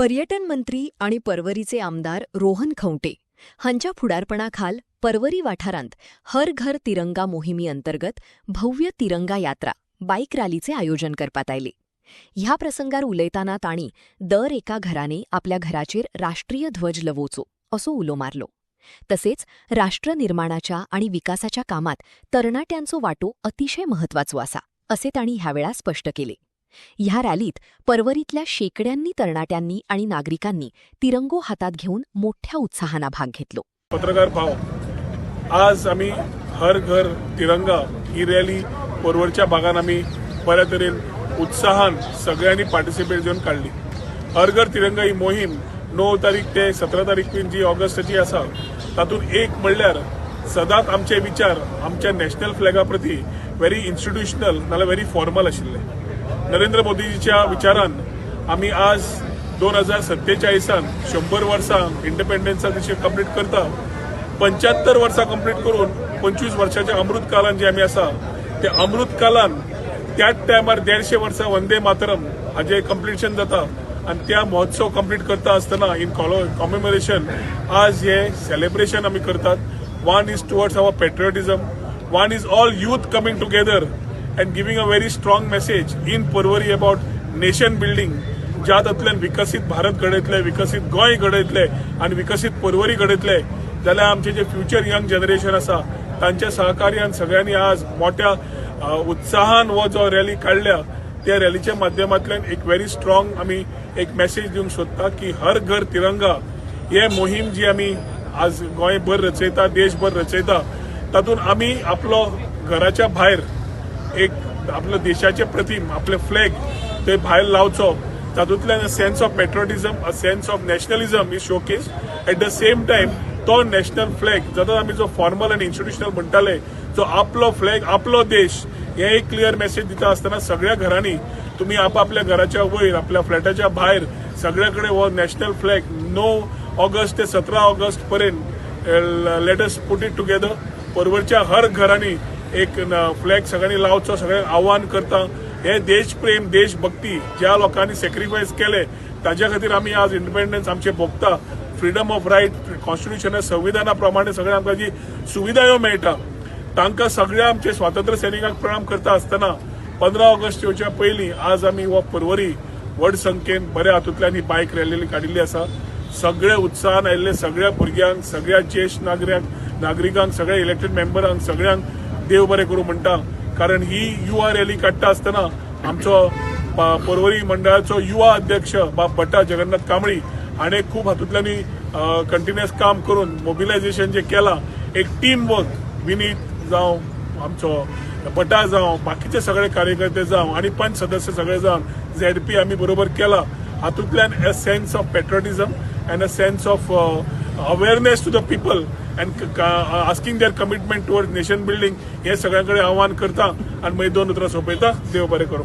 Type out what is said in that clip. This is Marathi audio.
पर्यटन मंत्री आणि परवरीचे आमदार रोहन खंवटे हांच्या फुडारपणाखाल परवरी वाठारांत हर घर तिरंगा मोहिमी अंतर्गत भव्य तिरंगा यात्रा बाईक रॅलीचे आयोजन करपात आयले। ह्या प्रसंगार उलयताना तांणी दर एका घराने आपल्या घराचेर राष्ट्रीय ध्वज लवोचो असो उलो मारलो। तसेच राष्ट्र निर्माणाच्या आणि विकासाच्या कामात तरणाट्यांचो वाटो अतिशय महत्वाचो आसा असे तांणी ह्यावेळा स्पष्ट केले। ह्या रॅलीत परवरीतल्या शेकड्यांनी तरणाट्यांनी आणि नागरिकांनी तिरंगो हातात घेऊन मोठ्या उत्साहाने भाग घेतलो। पत्रकार भाव, आज आम्ही हर घर तिरंगा ही रॅली परवरच्या भागात आम्ही बऱ्या तरेन उत्साहान सगळ्यांनी पार्टिसिपेट घेऊन काढली। हर घर तिरंगा ही मोहीम 9 तारीख ते 17 तारीख जी ऑगस्टची आसा तातूंत एक म्हणल्यार सदांच आमचे विचार आमच्या नॅशनल फ्लॅगा प्रती व्हेरी इन्स्टिट्यूशनल नाल्यार व्हेरी फॉर्मल आशिल्ले। नरेंद्र मोदीजीच्या विचारान आम्ही आज 2047 100 वर्सां इंडिपेंडन्सा दिशी कंप्लीट करता। 75 वर्सां कंप्लीट करून 25 वर्षाच्या अमृत कालान जे आम्ही आसा ते अमृत कालान त्याच टायमार 150 वर्सां वंदे मातरम हाजे कंप्लीशन जाता आणि त्या महोत्सव कंप्लीट करता आसतना इन कॉमेमोरेशन आज हे सेलिब्रेशन आम्ही करतात। One is towards our patriotism, one is all youth coming together and giving a very strong message in Porvorim about nation building, ज्या तातूंतल्यान विकसित भारत घडयतले, विकसित गोंय घडयतले आणि विकसित पर्वरी घडयतले जाल्यार आमचे जे फ्युचर यंग जनरेशन आसा तांच्या सहकार्यान सगळ्यांनी आज मोठ्या उत्साहान हो जो रॅली काढल्या त्या रॅलीच्या माध्यमांतल्यान एक व्हेरी स्ट्रॉंग आमी एक मेसेज दिवंक सोदता की हर घर तिरंगा हे मोहीम जी आमी आज गोंयभर रचयता, देशभर रचयता, तातूंत आमी आपलो घराच्या भायर एक आपल्या देशाचे प्रतिम आपले फ्लॅग ते भायर लावचो, तातूंतल्यान sense of patriotism, a sense of nationalism is showcase. At the same time तो नॅशनल फ्लॅग जाता आमी जो फॉर्मल आनी इन्स्टिट्यूशनल म्हणटाले जो आपलो फ्लॅग आपलो देश हे एक क्लियर मेसेज दिता आसतना सगळ्या घरांनी तुम्ही आपापल्या घराच्या वयर आपल्या फ्लॅटाच्या भायर सगळ्याकडे हो नॅशनल फ्लॅग 9 ऑगस्ट ते 17 ऑगस्ट पर्यंत let us put it together. परवरच्या हर घरांनी एक फ्लॅग सगळ्यांनी लावचो सगळ्यांक आव्हान करता। हे देशप्रेम देशभक्ती ज्या लोकांनी सॅक्रिफायस केले ताज्या खातीर आमी आज इंडिपेंडन्स आमचे भोगता। फ्रीडम ऑफ रायट कॉन्स्टिट्यूशन संविधाना प्रमाणे सगळ्या आमकां जी सुविधा ह्यो मेळटा तांकां सगळ्या आमचे स्वातंत्र्य सैनिकांक प्रणाम करता आसतना 15 ऑगस्ट येवच्या पयलीं आज आमी हो परवरी व्हड संख्येन बऱ्या हातूंतल्यान ही बायक रॅली काडिल्ली आसा। सगळे उत्साहान आयिल्ले सगळ्या भुरग्यांक, सगळ्या ज्येष्ठ नागरिकांक, सगळ्या इलेक्टेड मेंबरांक सगळ्यांक देव बरें करूं म्हणटा। कारण ही युवा रॅली काडटा आसतना आमचो परवरी मंडळाचो युवा अध्यक्ष बाब भट्टा जगन्नाथ कांबळी हाणें खूब हातूंतल्यानी कंटिन्युअस काम करून मोबिलायझेशन जे केलां, एक टीम वर्क विनीत जावं आमचो भट्टा जावं बाकीचे सगळे कार्यकर्ते जावं आणि पंच सदस्य सगळे जावन ZP आमी बरोबर केला। हातूंतल्यान a sense of patriotism and a sense of awareness to the people and asking their commitment towards nation building हे सगळ्यांकडे आव्हान करता आणि मागीर 2 उतरां सोंपयता। देव बरें करूं।